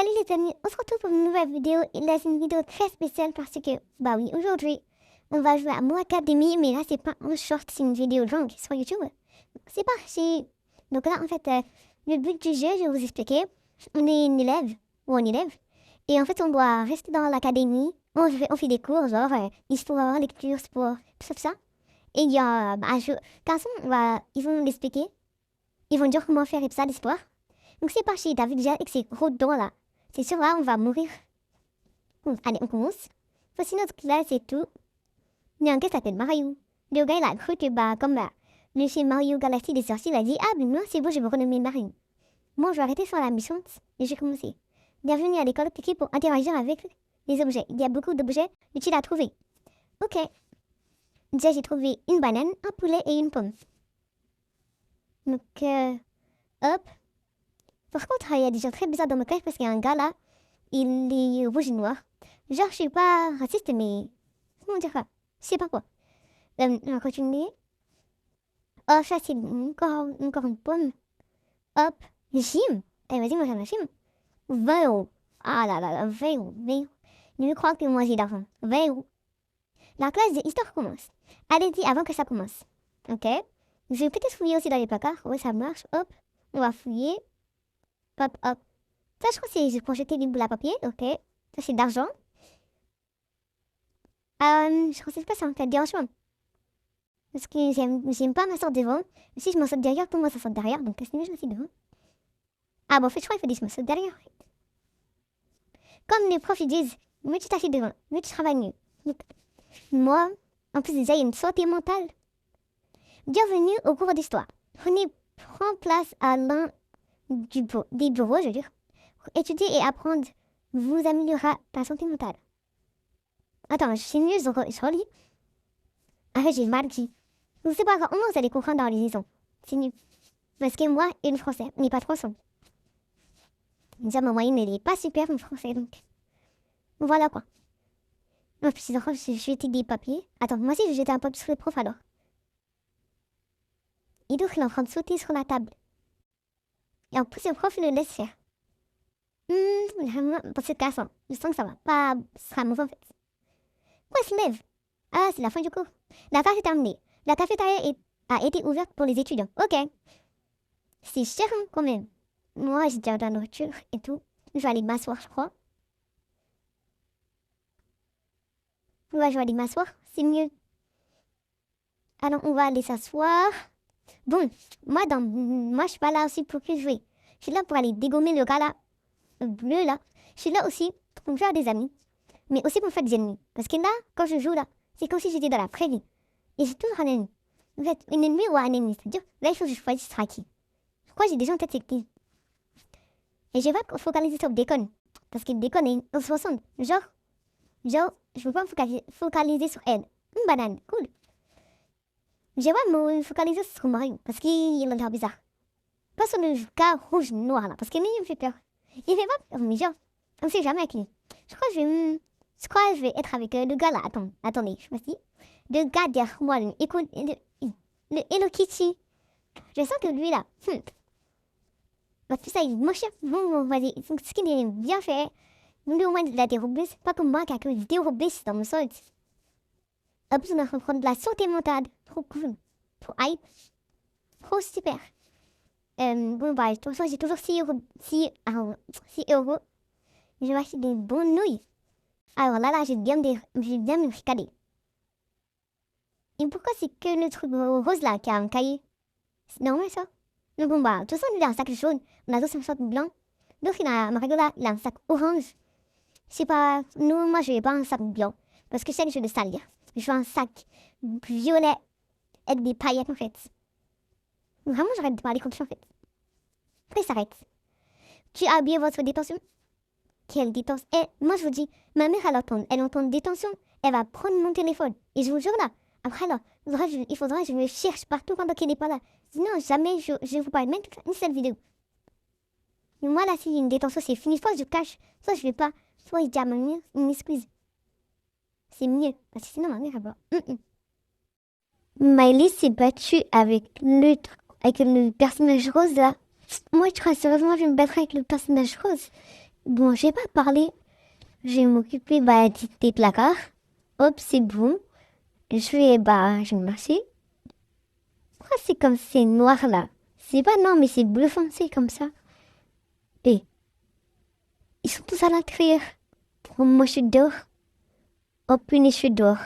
Salut les amis, on se retrouve pour une nouvelle vidéo. Et là c'est une vidéo très spéciale parce que, bah oui, aujourd'hui, on va jouer à Mo Academy. Mais là c'est pas un short, c'est une vidéo longue sur YouTube. C'est parti. Donc là en fait, le but du jeu, je vais vous expliquer. On est une élève, ou un élève. Et en fait on doit rester dans l'académie. On fait des cours, genre histoire, lecture, sport, tout ça. Et il y a, garçon, ils vont l'expliquer. Ils vont dire comment faire et tout ça, l'histoire. Donc c'est parti, t'as vu déjà avec ces gros dents là. C'est sûr là, on va mourir. Allez, on commence. Voici notre classe et tout. Il y a un gars qui s'appelle Mario. Le gars il a cru que le film Mario Galaxy des sorciers, il a dit ah mais moi c'est bon, je vais me renommer Mario. Moi je vais arrêter sur la mission et j'ai commencé. Bienvenue à l'école Kiki pour interagir avec les objets. Il y a beaucoup d'objets utiles à trouver. Ok. Déjà j'ai trouvé une banane, un poulet et une pomme. Donc hop. Par contre, il y a des gens très bizarres dans ma classe parce qu'il y a un gars là, il est rouge et noir. Genre, je suis pas raciste, mais comment dire ça? Je sais pas quoi. On va continuer. Oh, ça c'est encore une pomme. Hop, Jim. Eh, vas-y, moi j'en ai Jim. 20 euros. Ah là là là, 20 euros. 20 euros. Je crois que moi j'ai d'argent. 20 euros. La classe d'histoire commence. Allez-y avant que ça commence. Ok. Je vais peut-être fouiller aussi dans les placards. Ouais, ça marche. Hop. On va fouiller. Hop, hop. Ça, je crois que c'est pour jeter des boules à papier. Ok. Ça, c'est d'argent. Je crois que c'est pas ça, en fait, dérange-moi. Parce que j'aime pas m'asseoir devant. Si je m'assois derrière, tout le monde s'assoit derrière. Donc, c'est mieux, je m'assieds devant. Ah bon, en fait, je crois qu'il faut que je m'assoie derrière. Comme les profs, ils disent, mieux tu t'assieds devant, mieux tu travailles mieux. Donc, moi, en plus, déjà, il y a une santé mentale. Bienvenue au cours d'histoire. Prends place à l'un des bureaux, je veux dire. Pour étudier et apprendre vous améliorera ta santé mentale. Attends, je suis nulle, je relis. Ah, j'ai mal dit. Donc c'est pas grave, au moins vous allez comprendre dans les liaisons. C'est nul. Parce que moi et le français, on n'est pas trop ensemble. Déjà, ma moyenne, elle est pas super en français, donc. Voilà quoi. En plus, je vais jeter des papiers. Attends, moi aussi, je vais jeter un papier sur le prof alors. Et donc, il est en train de sauter sur la table. Et en plus, le prof, il le laisse faire. Pour cette classe, je sens que ça va pas. Ce sera mauvais en fait. Pourquoi il se lève? Ah, c'est la fin du cours. La classe est terminée. La cafétéria a été ouverte pour les étudiants. Ok. C'est cher quand même. Moi, j'ai déjà de la nourriture et tout. Je vais aller m'asseoir, je crois. Ouais, je vais aller m'asseoir. C'est mieux. Alors, on va aller s'asseoir. Bon, moi, je suis pas là aussi pour que jouer. Je suis là pour aller dégommer le gars là. Le bleu là. Je suis là aussi pour me faire des amis. Mais aussi pour me faire des ennemis. Parce que là, quand je joue là, c'est comme si j'étais dans la vraie vie. Et j'ai toujours un ennemi. En fait, une ennemie ou un ennemi. C'est-à-dire, là, il faut que je choisisse qui. Je crois que j'ai déjà en tête c'est qui. Et je vais pas focaliser sur Déconne. Parce que Déconne est une 60. Genre, je veux pas me focaliser sur elle. Une banane, cool. Je vais pas me focaliser sur Mario. Parce qu'il a l'air bizarre. Pas sur le gars rouge-noir là. Parce qu'il me fait peur. Il fait pas peur, mais genre, on sait jamais avec lui. Je crois que je vais être avec le gars là. Attendez, je me dis. Le gars derrière moi, le Hello Kitty. Je sens que lui là. Parce que ça, il est moche. Bon, vas-y. Ce qu'il est bien fait. Lui, au moins, il a des robles. Pas comme moi qui a que des robles dans mon solde. En plus, on a reprendre de la santé mentale. Trop cool. Trop hype. Trop super. Bon, bah, de toute façon, j'ai toujours 6 euros. 6 euros. Je vais acheter des bonnes nouilles. Alors là, j'ai bien me recaler. Et pourquoi c'est que le truc rose là qui a un cahier? C'est normal ça? Mais bon, bah, de toute façon, il a un sac jaune. On a tous un sac blanc. Donc, Mario là, il a un sac orange. Je sais pas, moi, je n'ai pas un sac blanc. Parce que je sais que je vais le salir. Je veux un sac violet avec des paillettes en fait. Vraiment, j'arrête de parler comme ça en fait. Après, ça arrête. Tu as bien votre détention? Quelle détention? Moi, je vous dis, ma mère, elle entend détention. Elle va prendre mon téléphone. Et je vous jure là. Après là, il faudra que je me cherche partout pendant qu'il n'est pas là. Sinon, jamais je vous parle même une seule vidéo. Mais moi là, si une détention, c'est fini. Soit je cache, soit je vais pas. Soit je dis à ma mère une excuse. C'est mieux. Parce que sinon, ma mère, elle va. Miley s'est battue avec le personnage rose là. Moi, je crois sérieusement, je vais me battre avec le personnage rose. Bon, j'ai pas parlé. Je vais m'occuper des placards. Hop, c'est bon. Je vais, je vais marcher. Pourquoi c'est comme c'est noir là? C'est pas non, mais c'est bleu foncé comme ça. Et ils sont tous à l'intérieur. Moi, je suis dehors. Hop, une je suis dehors.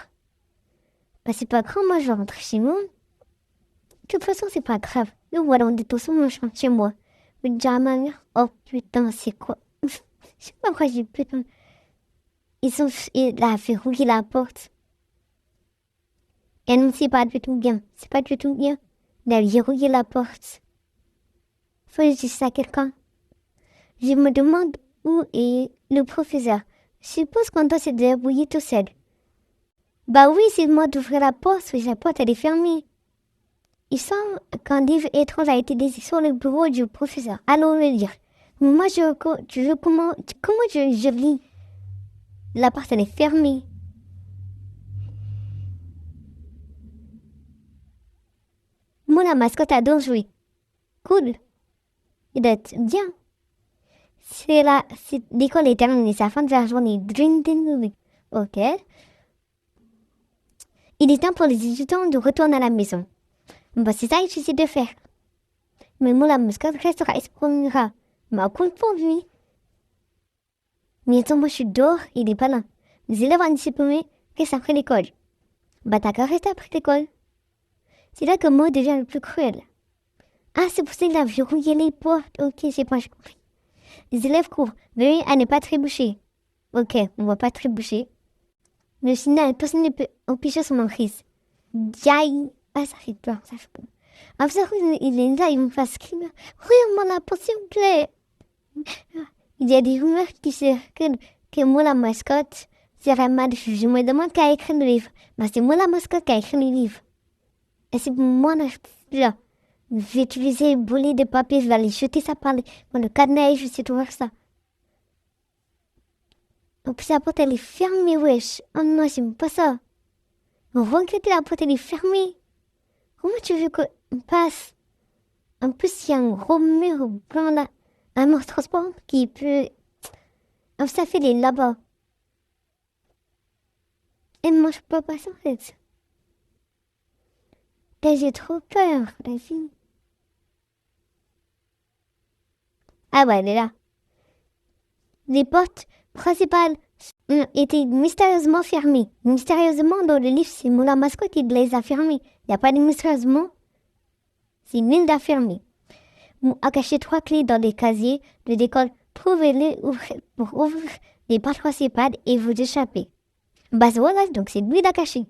C'est pas grave, moi, je vais rentrer chez moi. De toute façon, c'est pas grave. Nous voilà, on est tous moi, je rentre chez moi. Je dis à ma mère, oh putain, c'est quoi? Je sais pas pourquoi j'ai putain. Il a fait rouler la porte. Et non, c'est pas du tout bien. C'est pas du tout bien. Il a verrouillé la porte. Faut que je dise ça à quelqu'un. Je me demande où est le professeur. Je suppose qu'on doit se débrouiller tout seul. Bah oui, c'est moi d'ouvrir la porte, la porte elle est fermée. Il semble qu'un livre étrange a été laissé sur le bureau du professeur. Allons le lire. Moi, comment je lis? La porte elle est fermée. Moi, la mascotte adore jouer. Cool. Il doit être bien. L'école est terminée, c'est la fin de la journée. Ok. Il est temps pour les étudiants de retourner à la maison. C'est ça que j'essaie de faire. Mais moi, la mascotte restera et se promènera. Ma compte pour lui. Mais attends, moi je suis dehors, il est pas là. Les élèves vont se promener, reste après l'école. T'as qu'à rester après l'école. C'est là que moi devient le plus cruel. Ah, c'est pour ça qu'il a verrouillé les portes. Ok, j'ai pas compris. Les élèves courent. Veuillez à ne pas trébucher. Ok, on va pas trébucher. Mais sinon, personne ne peut empêcher son emprise. Yaï. Ah, ça fait peur, ça fait peur. Après, il est là, il me fait screamer. Ouvre-moi la porte, s'il vous plaît. Il y a des rumeurs qui circulent que moi, la mascotte, serait mal. Je me demande qui a écrit le livre. C'est moi, la mascotte, qui a écrit le livre. Et c'est moi, là, je vais utiliser le boulet de papier, je vais aller jeter ça par le cadenas et je vais essayer d'ouvrir ça. En plus, la porte, elle est fermée, wesh. Oh non, j'aime pas ça. Regardez, la porte, elle est fermée. Comment tu veux qu'on passe? En plus, il y a un gros mur blanc là. Un mur transparent qui peut... Oh, ça fait les là-bas. Et moi, je peux pas passer, en fait. Et j'ai trop peur, la fille. Ah ouais, elle est là. Les portes principales étaient mystérieusement fermées. Mystérieusement, dans le livre, c'est Moula Mascotte qui les a fermées. Il n'y a pas de mystérieusement. C'est Linda fermée. On a caché 3 clés dans les casiers de l'école. Trouvez-les pour ouvrir les portes principales et vous échapper. Voilà, donc c'est lui qui a caché.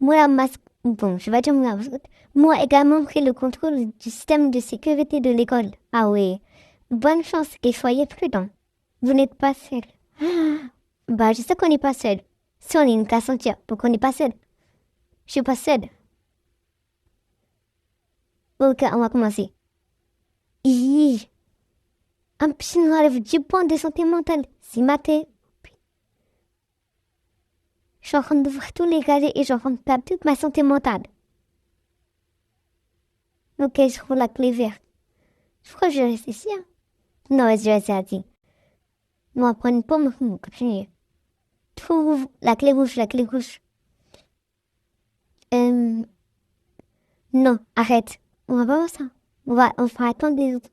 Moula Mascotte. Bon, je vais dire Moula Mascotte. Moi également pris le contrôle du système de sécurité de l'école. Ah oui. Bonne chance et soyez prudents. Vous n'êtes pas seul. Je sais qu'on n'est pas seul. Si on est une classe entière, pourquoi on n'est pas seul? Je suis pas seule. Ok, on va commencer. Un petit enlève 10 points de santé mentale. C'est maté. Je suis en train d'ouvrir tous les casiers et je suis en train de perdre toute ma santé mentale. Ok, je trouve la clé verte. Je crois que je vais rester ici. Hein? Non, je vais rester ici. On va prendre une pomme. Continuer. Trouve la clé rouge, la clé rouge. Non, arrête. On va pas voir ça. On va attendre les autres.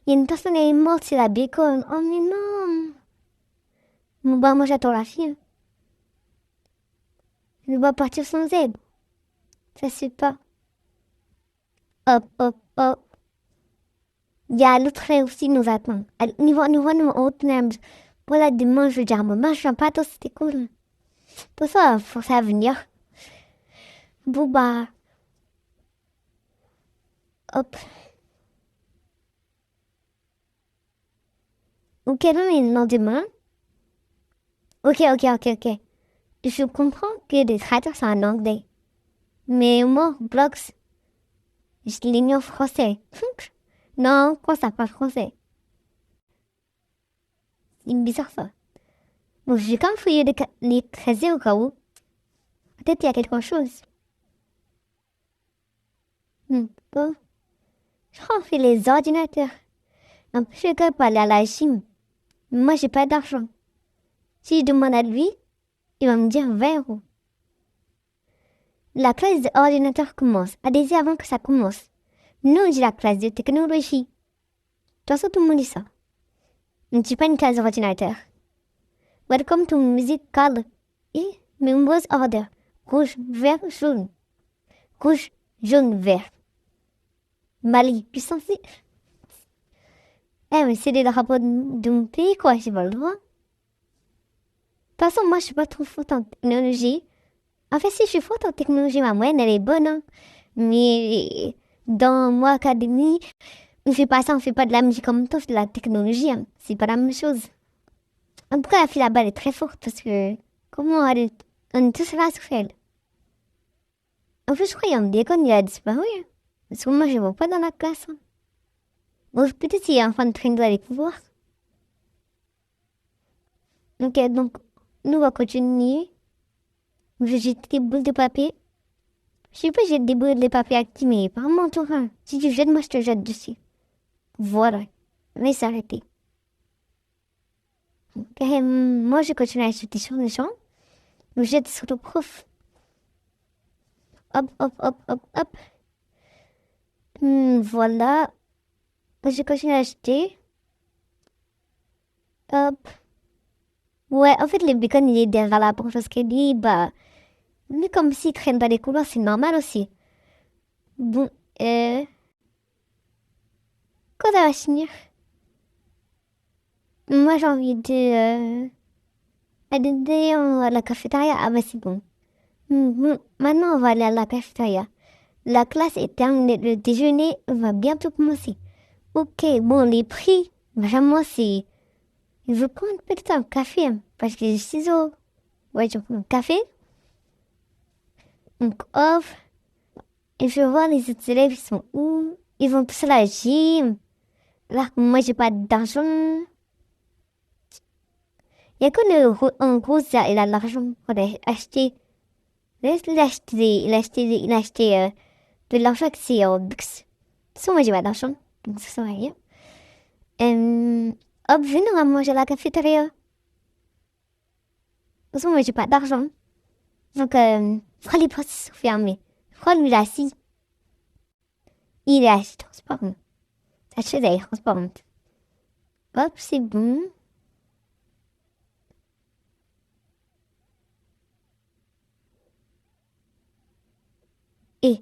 Il y a une personne qui est morte, c'est la bacon. Oh mais non. Moi j'attends la fille. Je dois partir sans aide. Ça c'est pas. Hop, hop, hop. Il y a l'autre frère aussi nous attend. Nous voyons autre même. Voilà, demain je vais dire, maman, je viens pas, toi c'était cool. Pour ça, faut ça venir. Bon hop. Ok, non, mais le lendemain. Ok. Je comprends que les traducteurs sont en anglais. Mais moi, Blogs, je l'ignore français. Non, quoi ça parle français? C'est bizarre ça. Bon, j'ai quand même fouillé les casiers au cas où. Peut-être il y a quelque chose. Bon. Je crois qu'on fait les ordinateurs. Après, je peux aller à la gym. Moi, j'ai pas d'argent. Si je demande à lui, il va me dire 20 euros. La classe d'ordinateur commence. À des heures avant que ça commence. Nous, j'ai la classe de technologie. De toute façon, tout le monde dit ça. Je ne suis pas une classe d'ordinateur. Welcome to musical. Et members order. Rouge, vert, jaune. Rouge, jaune, vert. Mali, puissance. Mais c'est des drapeaux de mon pays, quoi. J'ai pas le droit. De toute façon, moi, je suis pas trop forte en technologie. En fait, si je suis forte en technologie, ma moyenne, elle est bonne. Hein. Mais dans mon académie, on fait pas ça, on fait pas de la musique en même temps, c'est de la technologie. Hein. C'est pas la même chose. En tout cas, la fille là-bas, elle est très forte parce que comment on est tous là sur elle. En fait, je crois qu'il y a un déconne, il a disparu. Hein. Parce que moi, je ne vois pas dans la classe. Hein. Bon, peut-être qu'il y a un fan de train de aller pouvoir. Ok, donc, nous, on va continuer. Je jette des boules de papier. Je sais pas, j'ai des boules de papier actives, mais pas mon tour. Hein. Si tu jettes, moi, je te jette dessus. Voilà. Mais s'arrêter. Okay, moi, je continue à jeter sur les gens. Je jette sur le prof. Hop, hop, hop, hop, hop. Voilà. Je continue à jeter. Hop. Ouais, en fait, le bacon, il est derrière la porte parce qu'il dit, bah, mais comme s'il traîne dans les couloirs, c'est normal aussi. Bon, quand ça va finir? Moi, j'ai envie de, aller à la cafétéria. Ah, bah, c'est bon. Bon, maintenant, on va aller à la cafétéria. La classe est terminée, le déjeuner va bientôt commencer. Ok, bon, les prix, vraiment, c'est... Je veux prendre peut-être un café, hein, parce que j'ai 6 euros. Ouais, je prends un café. Donc, off. Et je vois les autres élèves, ils sont où? Ils vont tous à la gym. Là, moi, j'ai pas d'argent. Il y a que un gros, il a de l'argent pour acheter. Il a acheté de l'argent que c'est au Bux. De toute façon, moi, j'ai pas d'argent. Donc, ça sert à rien. Hop, venez, on va manger à la cafétéria. De toute façon, moi, j'ai pas d'argent. Donc, Froid, les portes sont fermées. Froid, lui, il est assis. Il est assis, transparent. Sa chaise, elle est transparente. Hop, c'est bon. Et,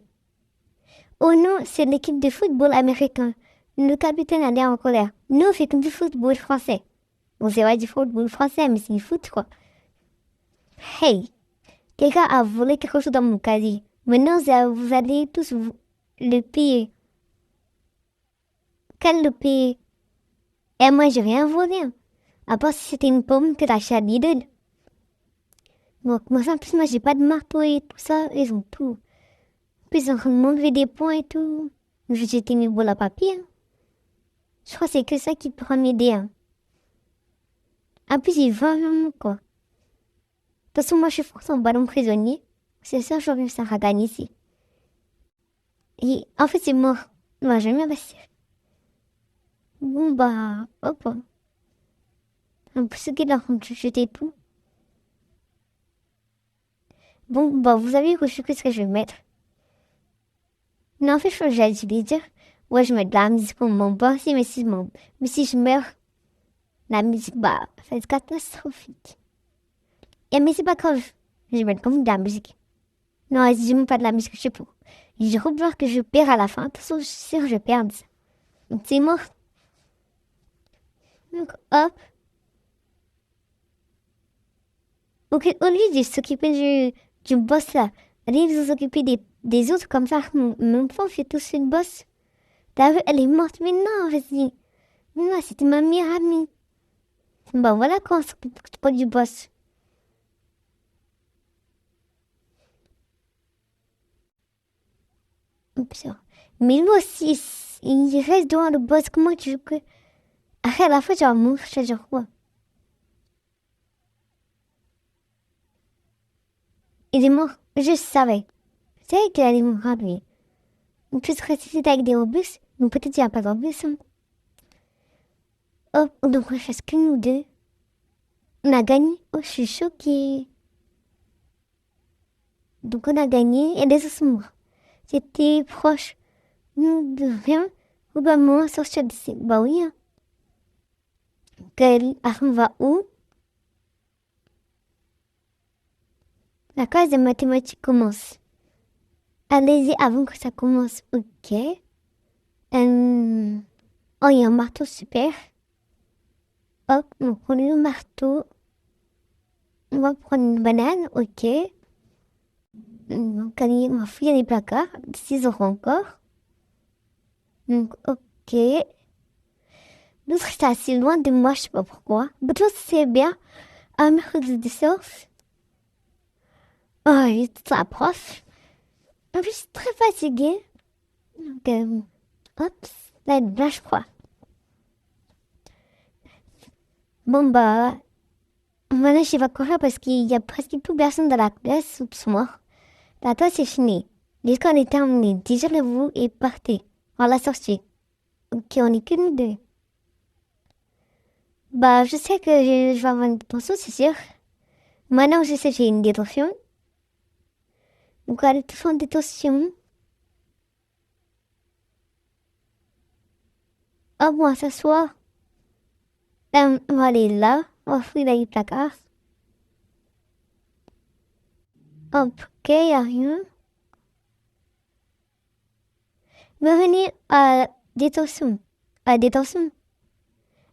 oh non, c'est l'équipe de football américain. Le capitaine a l'air en colère. Nous, on fait comme du football français. Bon, c'est vrai du football français, mais c'est du foot, quoi. Hey, quelqu'un a volé quelque chose dans mon casier. Maintenant, vous allez tous le payer. Quel le payer? Et moi, j'ai rien volé. Hein. À part si c'était une pomme que t'as acheté à Lidl. Bon, moi, en plus, moi, j'ai pas de marteau et tout ça. Ils ont tout. Puis, ils ont m'enlevé des points et tout. J'ai mis boules à papier. Hein. Je crois que c'est que ça qui pourra m'aider. Hein. En plus, il va vraiment, quoi. De toute façon, moi, je suis forcé en ballon prisonnier. C'est ça, je reviens ça à gagner ici. Et en fait, c'est mort. Moi, je vais me passer. Bon, bah, hop. Un peu ce qu'il a rendu jeter tout. Bon, bah, vous avez reçu ce que je vais mettre. Non, en fait, je crois que j'allais dire. Ouais, je mets de la musique pour mon boss, mais si je meurs, la musique, bah, ça va être catastrophique. Et mais c'est pas grave. Je vais mettre comme de la musique. Non, si je mets pas de la musique, je sais pas. Je revois que je perds à la fin. De toute façon, je suis sûre que je perds. Donc, c'est mort. Donc, hop. Ok, au lieu de s'occuper du boss là, allez vous occuper des autres comme ça. Mon prof fait tous une boss. T'as vu, elle est morte. Mais non, vas-y. Mais non, c'était ma meilleure amie. Bah voilà quand on s'occupe pas du boss. Oups. Mais lui aussi, il reste devant le boss. Comment tu veux que... Après, à la fois, genre, mourir, je genre quoi? Il est mort. Je savais. Je savais qu'il allait mourir, lui. On peut se ressusciter avec des robustes. Mais peut-être qu'il n'y a pas de robustes. Hein. Hop, donc on reste que nous deux. On a gagné. Oh, je suis choquée. Donc on a gagné et les autres sont morts. C'était proche. Nous devions probablement sortir d'ici. Bah oui. Hein. On va où? La classe de mathématiques commence. Allez-y avant que ça commence. Ok. Oh, il y a un marteau super. Hop, on prend le marteau. On va prendre une banane. Ok. Donc, allez, on va fouiller les placards. 6 euros encore. Donc, ok. L'autre, c'est assez loin de moi, je sais pas pourquoi. Plutôt, c'est bien. Un mercredi de surf. Oh, il est très proche. En plus, je suis très fatiguée. Donc, hop, là, là, je crois. Bon, bah, maintenant, je vais courir parce qu'il y a presque plus personne dans la classe. Oups, moi. La classe est finie. L'école est terminée. Digérez-vous et partez. On l'a sortie. Ok, on est que nous deux. Bah, je sais que je vais avoir une détention, c'est sûr. Maintenant, je sais que j'ai une détention. Donc, on est tous en détention. Hop, on va s'asseoir. On va aller là. On va fouiller les placards. Hop, ok, y a rien. Revenez à la détention. À la détention.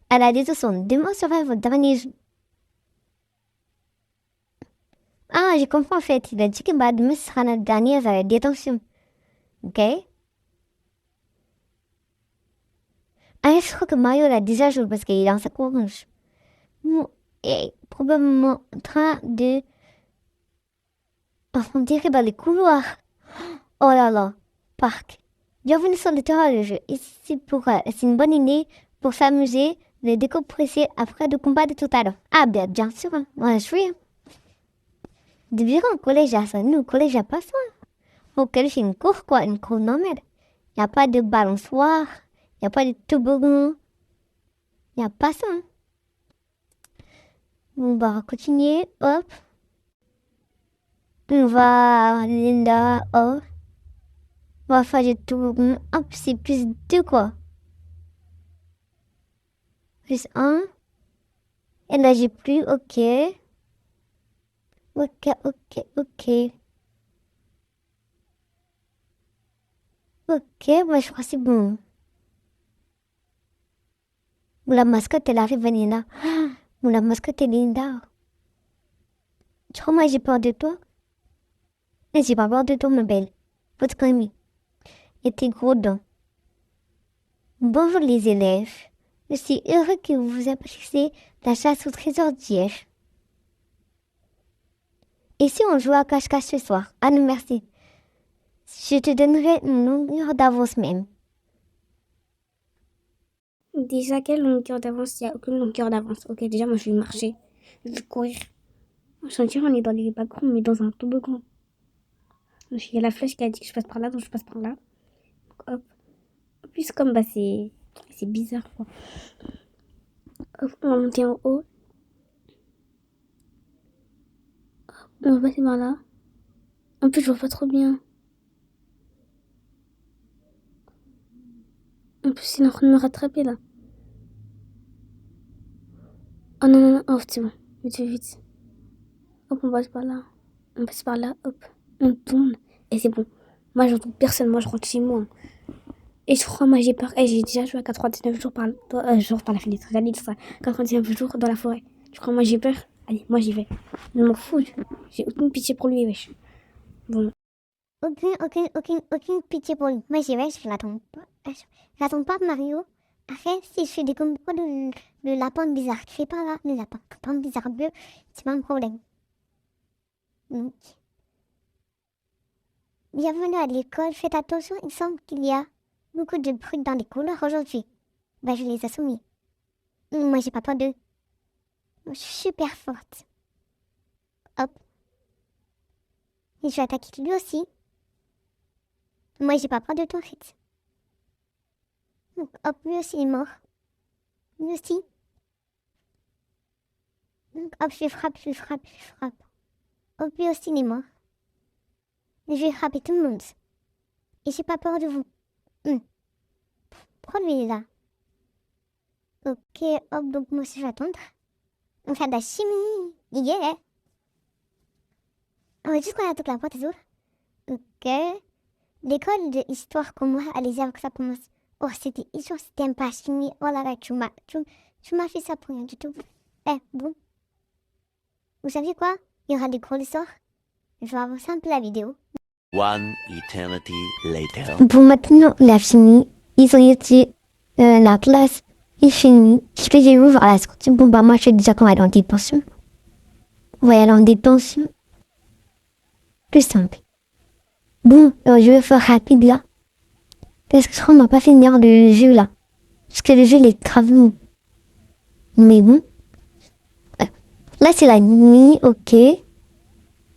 À la détention. Demain sera votre dernier jour. Ah, j'ai compris en fait. Il a dit que bah, demain sera notre dernière détention. Ok? Ah, je crois que Mario l'a déjà joué parce qu'il est dans sa orange. Il est probablement en train de affronter dans les couloirs. Oh là là, parc. Bienvenue sur le terrain de jeu. Ici c'est une bonne idée pour s'amuser, de décompresser après le combat de tout à l'heure. Ah ben, bien sûr, hein. Moi je suis. Hein. De bureau au collège à ça, nous au collège à pas ça. Au collège c'est une cour quoi, une cour normale. Y a pas de balançoire, y a pas de toboggan, y a pas ça. Hein. On va continuer, hop. On va aller là, hop. On va faire du toboggan, hop, c'est plus 2 quoi. Plus 1. Et là j'ai plus, ok. Ok, ok, ok. Ok, moi je crois que c'est bon. La mascotte elle arrive, elle est là. La mascotte elle est là. Tu crois moi j'ai peur de toi? Mais j'ai pas peur de toi ma belle. Votre ami. Et tes gros dents. Bonjour les élèves. Je suis heureux que vous appréciez la chasse au trésor d'hier. Et si on joue à cache-cache ce soir? Ah non merci. Je te donnerai une longueur d'avance même. Déjà, quelle longueur d'avance? Il n'y a aucune longueur d'avance. Ok, déjà, moi, je vais marcher. Je vais courir. Je dirais on est dans les backgrounds, mais dans un toboggan. Il y a la flèche qui a dit que je passe par là, donc je passe par là. Donc, hop. En plus, comme bah, c'est bizarre, quoi. Hop, on va monter en haut. Hop, on va passer par là. En plus, je vois pas trop bien. En plus, il est en train de me rattraper, là. Oh non, non, non. Oh, c'est bon. Vite, vite, vite. Hop, on passe par là. On passe par là, hop. On tourne. Et c'est bon. Moi, j'entends personne. Moi, je rentre chez moi. Et je crois, moi, j'ai peur. Et j'ai déjà joué à 99 jours jours par la fenêtre. J'allais dire ça. 99 jours dans la forêt. Je crois, moi, j'ai peur. Allez, moi, j'y vais. Je m'en fous. J'ai aucune pitié pour lui, wesh. Bon. Aucune pitié pour lui. Moi j'y vais, je l'attends pas. Je l'attends pas Mario. Après, si je fais des combos le lapin bizarre qui fait pas là, le lapin bizarre bleu, c'est pas un problème. Donc, bienvenue à l'école, faites attention, il semble qu'il y a beaucoup de bruit dans les couloirs aujourd'hui. Bah, je les ai soumis. Moi, j'ai pas peur d'eux. Moi, je suis super forte. Hop. Et je vais attaquer lui aussi. Moi, j'ai pas peur de toi, en fait. Donc, hop, lui aussi est mort. Lui aussi. Donc, hop, je frappe. Hop, puis au cinéma. Je vais frapper tout le monde. Et j'ai pas peur de vous. Produit là. Ok, hop, donc moi je vais attendre. On fait de la chimie. Yeah. On va juste qu'on a toute la porte des autres. Ok. L'école d'histoire comme moi, allez-y avec ça commence. Oh, c'était histoire, c'était pas chimie. Oh là là, tu m'as fait ça pour rien du tout. Bon. Vous savez quoi? Il y aura des cours de soir. Je vais avancer un peu la vidéo. One eternity later. Bon, maintenant, la chimie, ils ont été la classe est finie. Je vais les ouvrir à la sortie. Bon, bah, moi, je sais déjà qu'on va aller en détention. On va aller en détention. Plus simple. Bon, je vais faire rapide là. Parce que je crois qu'on va pas finir le jeu là. Parce que le jeu, il est grave long. Mais bon. Là, c'est la nuit, ok.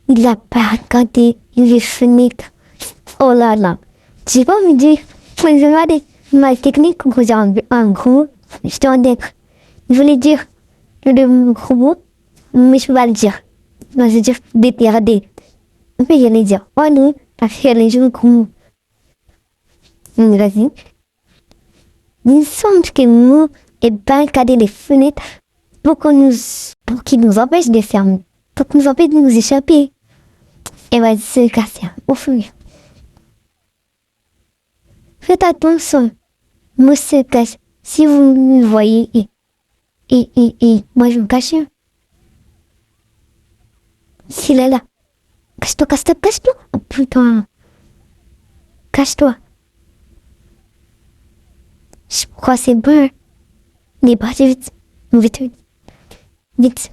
Il a pas regardé les fenêtres. Oh là là. J'ai pas envie de dire. Mais je regardais ma technique quand j'ai un gros. Je dois être. Je voulais dire le robot, mais je peux pas le dire. Non, je veux dire déterrer. Mais j'allais dire, oh non, parce que les gens gros. Vas-y. Il semble que nous, et bien regarder les fenêtres pour qu'ils nous empêchent de fermer. Pour qu'ils nous empêchent de nous échapper. Et va se casser au fur. Faites attention. Moi, se cache. Si vous me voyez, moi, je me cache. S'il est là. Cache-toi. Oh putain. Cache-toi. Je crois que c'est bon. Mais partez vite. Vite.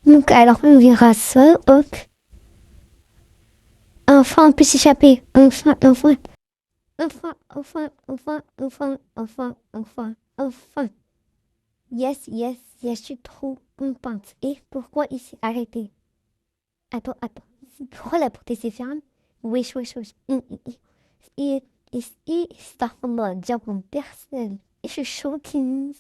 Donc, alors, on verra ça. Hop. Enfin, on peut s'échapper. Enfin. Yes, je suis trop contente. Et pourquoi il s'est arrêté? Attends. Pourquoi la porte s'est fermée? Wesh. Et ça va dire pour personne. Et je suis choquée.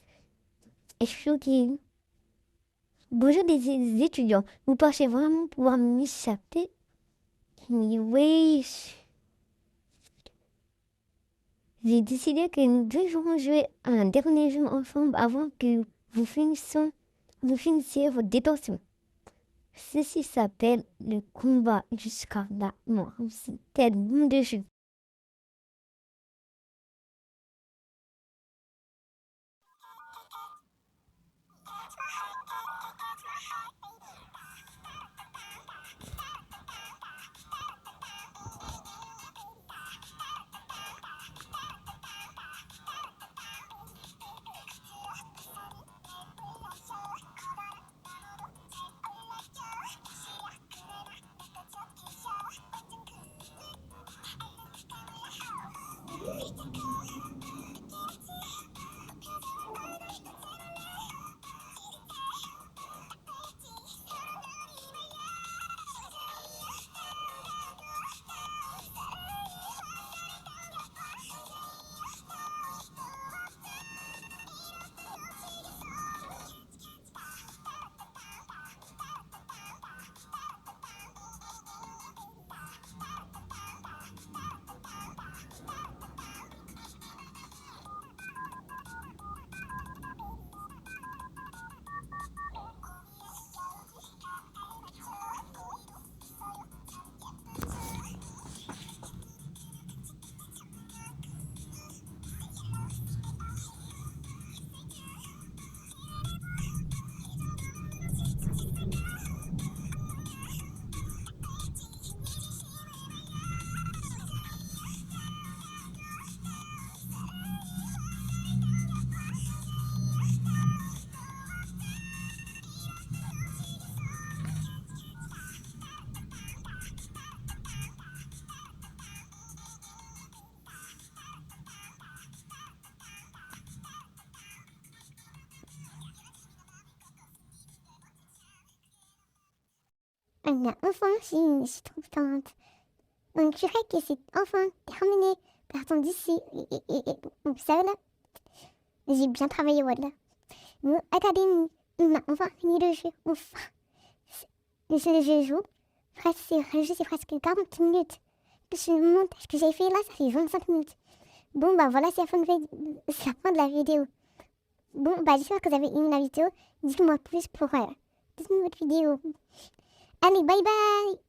Bonjour des étudiants. Vous pensez vraiment pouvoir m'échapper? Wesh. J'ai décidé que nous devrons jouer un dernier jeu ensemble avant que vous finissiez votre détention. Ceci s'appelle le combat jusqu'à la mort. C'est tellement de jeu. Enfin, je suis trop contente. Donc, je dirais que c'est enfin terminé. Partons d'ici. Vous savez là, j'ai bien travaillé, voilà. Regardez, on va finir le jeu. Enfin, le jeu joue. Le jeu, c'est presque 40 minutes. Le montage que j'ai fait là, ça fait 25 minutes. Bon, bah voilà, c'est la fin de la vidéo. Bon, bah j'espère que vous avez aimé la vidéo. Dites-moi plus pour votre vidéo. Allez, bye bye!